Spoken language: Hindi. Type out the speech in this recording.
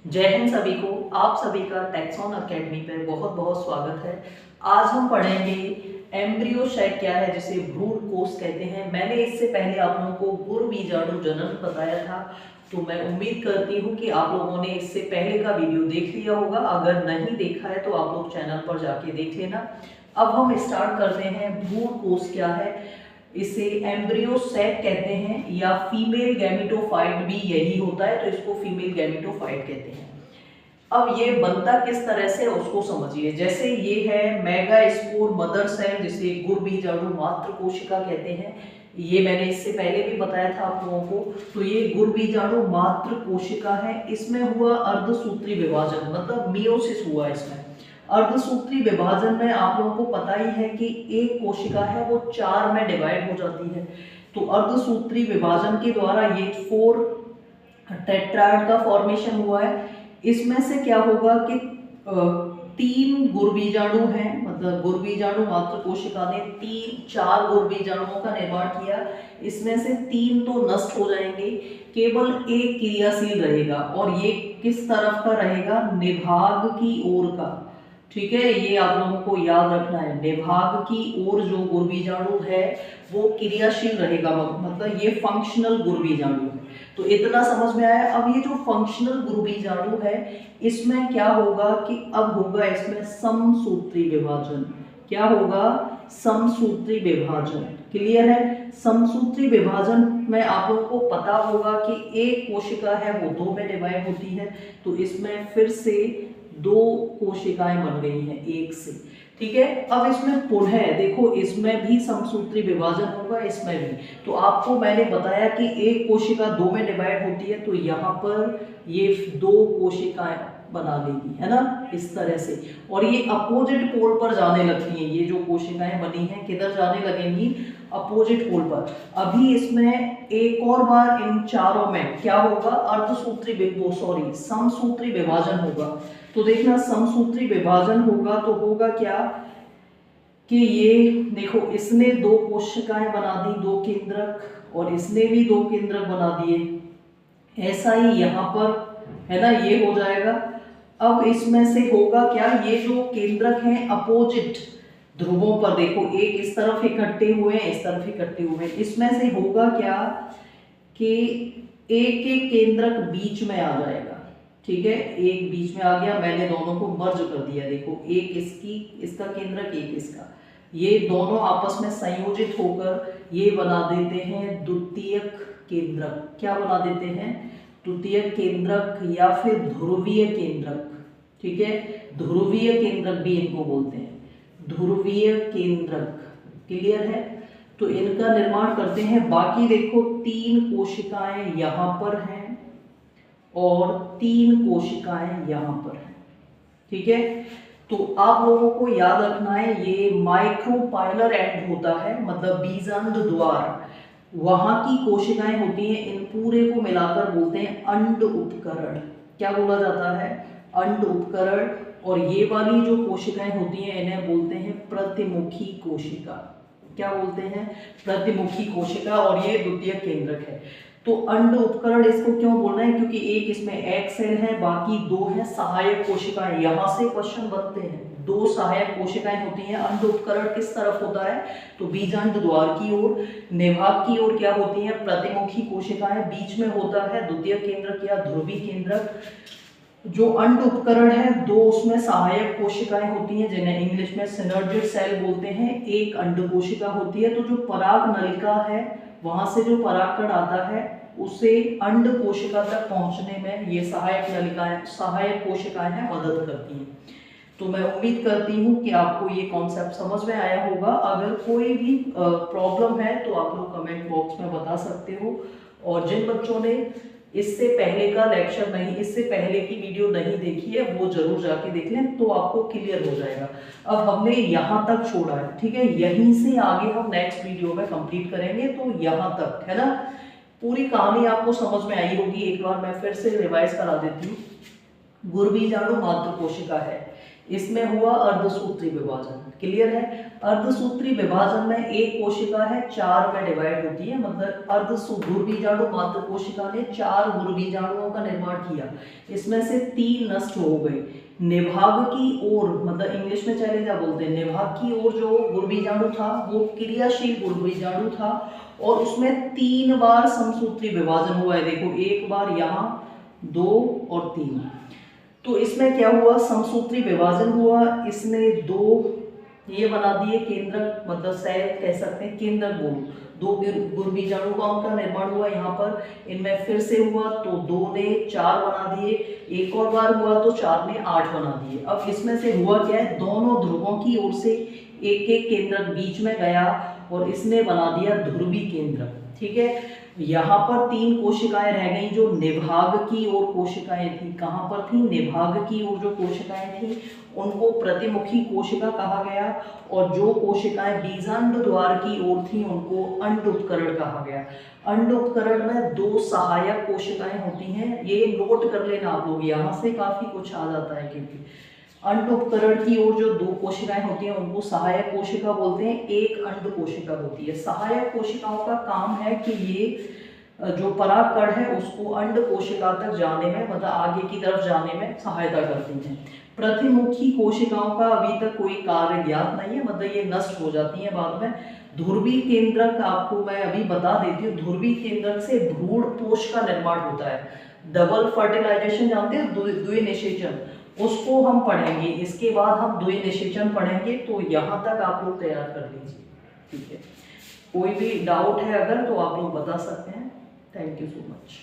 जय हिंद सभी को। आप सभी का टैक्सॉन एकेडमी पर बहुत बहुत स्वागत है। आज हम पढ़ेंगे एम्ब्रियो शैक क्या है, जिसे भ्रूण कोष कहते हैं। मैंने इससे पहले आप लोगों को गुरु बीजाणु जनन बताया था, तो मैं उम्मीद करती हूँ कि आप लोगों ने इससे पहले का वीडियो देख लिया होगा। अगर नहीं देखा है तो आप लोग चैनल पर जाके देख लेना। अब हम स्टार्ट करते हैं। भ्रूण कोष क्या है, इसे एम्ब्रियो सैक कहते हैं या फीमेल गैमेटोफाइट भी यही होता है, तो इसको फीमेल गैमेटोफाइट कहते हैं। अब ये बनता किस तरह से उसको समझिए। जैसे ये है मेगास्पोर मदर सेल, जिसे गुरबीजाणु मातृ कोशिका कहते हैं। ये मैंने इससे पहले भी बताया था आप लोगों को। तो ये गुरबीजाणु मातृ कोशिका है। इसमें हुआ अर्धसूत्री विभाजन, मतलब मियोसिस हुआ इसमें। अर्धसूत्री विभाजन में आप लोगों को पता ही है कि एक कोशिका है वो 4 में डिवाइड हो जाती है। तो अर्धसूत्री विभाजन के द्वारा ये 4 टेट्राड का फॉर्मेशन हुआ है। इसमें से क्या होगा कि 3 गुरबीजाणु हैं, मतलब गुरबीजाणु मातृ कोशिका ने 4 गुरबीजाणुओं का निर्माण किया। इसमें से 3 तो नष्ट हो जाएंगे, केवल एक क्रियाशील रहेगा। और ये किस तरफ का रहेगा? निभाग की ओर का। ठीक है, ये आप लोगों को याद रखना है। निभाग की ओर जो गुरबीजाणु है वो क्रियाशील रहेगा, मतलब ये फंक्शनल गुरबीजाणु है। तो इतना समझ में आया। अब ये जो फंक्शनल गुरबीजाणु है, इसमें क्या होगा कि अब होगा इसमें समसूत्री विभाजन। क्या होगा? समसूत्री विभाजन। क्लियर है? समसूत्री विभाजन में आप लोगों को पता होगा कि एक कोशिका है वो 2 में डिवाइड होती है, तो इसमें फिर से 2 कोशिकाएं बन गई हैं एक से। ठीक है, अब इसमें पुनः देखो, इसमें भी समसूत्री विभाजन होगा, इसमें भी। तो आपको मैंने बताया कि एक कोशिका 2 में डिवाइड होती है, तो यहाँ पर ये 2 कोशिकाएं बना लेगी, है ना, इस तरह से। और ये अपोजिट पोल पर जाने लगती हैं। ये जो कोशिकाएं बनी हैं किधर जाने लगेंगी? अपोजिट पोल पर। अभी इसमें एक और बार इन चारों में क्या होगा? समसूत्री विभाजन होगा। तो देखना, समसूत्री विभाजन होगा तो होगा क्या कि ये देखो, इसने 2 कोशिकाएं बना दी, 2 केंद्रक, और इसने भी 2 केंद्रक बना दिए। ऐसा ही यहाँ पर, है ना, ये हो जाएगा। अब इसमें से होगा क्या? ये जो केंद्रक हैं अपोजिट ध्रुवों पर, देखो, एक इस तरफ इकट्ठे हुए हैं, इस तरफ इकट्ठे हुए हैं। इसमें से होगा क्या कि एक एक केंद्रक बीच में आ जाएगा। ठीक है, एक बीच में आ गया। मैंने दोनों को मर्ज कर दिया। देखो, एक इसका केंद्रक, एक इसका, ये दोनों आपस में संयोजित होकर ये बना देते हैं द्वितीयक केंद्रक। क्या बना देते हैं? द्वितीयक केंद्रक या फिर ध्रुवीय केंद्रक। ठीक है, ध्रुवीय केंद्रक भी इनको बोलते हैं, ध्रुवीय केंद्रक। क्लियर है? तो इनका निर्माण करते हैं। बाकी देखो, 3 कोशिकाएं यहां पर हैं और 3 कोशिकाएं यहां पर हैं। ठीक है, तो आप लोगों को याद रखना है, ये माइक्रोपाइलर एंड होता है, मतलब बीजांड द्वार, वहां की कोशिकाएं होती हैं। इन पूरे को मिलाकर बोलते हैं अंड उपकरण। क्या बोला जाता है? अंड उपकरण। और ये वाली जो कोशिकाएं होती हैं इन्हें बोलते हैं प्रतिमुखी कोशिका। क्या बोलते हैं? प्रतिमुखी कोशिका। और ये द्वितीयक केंद्रक है। तो अंड उपकरण इसको क्यों बोल रहे हैं? क्योंकि एक इसमें एक सेल है, बाकी 2 है सहायक कोशिकाएं। यहां से क्वेश्चन बनते हैं। 2 सहायक कोशिकाएं होती हैं। अंड उपकरण किस तरफ होता है? तो बीजांड द्वार की ओर। निभाग की ओर क्या होती हैं? प्रतिमुखी कोशिकाएं। बीच में होता है द्वितीयक केंद्रक या ध्रुवीय केंद्रक। जो अंड उपकरण है, 2 उसमें सहायक कोशिकाएं होती हैं, जिन्हें इंग्लिश में सिनर्जिड सेल बोलते हैं। एक अंड कोशिका होती है। तो जो पराग नलिका है, वहां से जो परागकण आता है, उसे अंड कोशिका तक पहुंचने में ये सहायक नलिकाएं, सहायक कोशिकाएं हैं, मदद करती हैं। तो मैं उम्मीद करती हूँ कि आपको ये कॉन्सेप्ट समझ में आया होगा। अगर कोई भी प्रॉब्लम है तो आप लोग कमेंट बॉक्स में बता सकते हो। और जिन बच्चों ने इससे पहले का लेक्चर नहीं, इससे पहले की वीडियो नहीं देखी है, वो जरूर जाके देख लें, तो आपको क्लियर हो जाएगा। अब हमने यहाँ तक छोड़ा है, ठीक है, यहीं से आगे हम नेक्स्ट वीडियो में कंप्लीट करेंगे। तो यहाँ तक, है ना, पूरी कहानी आपको समझ में आई होगी। एक बार मैं फिर से रिवाइज करा देती हूँ। गुरबीजाणु मातृ कोशिका है, इसमें हुआ अर्धसूत्री विभाजन। क्लियर है? अर्धसूत्री विभाजन में एक कोशिका है 4 में डिवाइड होती है, मतलब अर्धसूत्रीबीजाणु मात्र कोशिका ने 4 गुरुबीजाणुओं का निर्माण किया, इसमें से 3 नष्ट हो गए। निभाग की ओर, मतलब इंग्लिश में चले क्या बोलते हैं, निभाग की ओर जो गुरुबीजाणु था वो क्रियाशील गुरुबीजाणु था और उसमें 3 बार समसूत्री विभाजन हुआ है। देखो, एक बार यहाँ, 2 और 3। तो इसमें क्या हुआ, समसूत्री विभाजन हुआ, इसने 2 ये बना दिए केंद्रक, मतलब शायद कह सकते हैं केंद्रक गुरु, 2 गुरुबीजाणुओं का निर्माण हुआ यहाँ पर। इनमें फिर से हुआ तो 2 ने 4 बना दिए, एक और बार हुआ तो 4 ने 8 बना दिए। अब इसमें से हुआ क्या है, दोनों ध्रुवों की ओर से एक एक केंद्रक बीच में गया और इसने बना दिया ध्रुवी केंद्रक। ठीक है, यहाँ पर 3 कोशिकाएं रह गई जो निभाग की ओर कोशिकाएं थी। कहाँ पर थी, निभाग की ओर जो कोशिकाएं थी उनको प्रतिमुखी कोशिका कहा गया, और जो कोशिकाएं बीजांड द्वार की ओर थी उनको अंड उपकरण कहा गया। अंड उपकरण में 2 सहायक कोशिकाएं होती हैं, ये नोट कर लेना आप लोग, यहाँ से काफी कुछ आ जाता है, क्योंकि अंड उपकरण की ओर जो 2 कोशिकाएं होती हैं उनको सहायक कोशिका बोलते हैं, एक अंड कोशिका होती है। सहायक कोशिकाओं का काम है कि ये जो परागकण है उसको अंड कोशिका तक जाने में, मतलब आगे की तरफ जाने में सहायता करती हैं। प्रतिमुखी कोशिकाओं का अभी तक कोई कार्य ज्ञात नहीं है, मतलब ये नष्ट हो जाती हैं बाद में। ध्रुवी केंद्रक आपको मैं अभी बता देती हूँ, ध्रुवी केंद्रक से भ्रूण पोष का निर्माण होता है। डबल फर्टिलाइजेशन जानते हैं, द्विनिषेचन, उसको हम पढ़ेंगे। इसके बाद हम द्विनिषेचन पढ़ेंगे, तो यहाँ तक आप लोग तैयार कर लीजिए। ठीक है, कोई भी डाउट है अगर तो आप लोग बता सकते हैं। Thank you so much.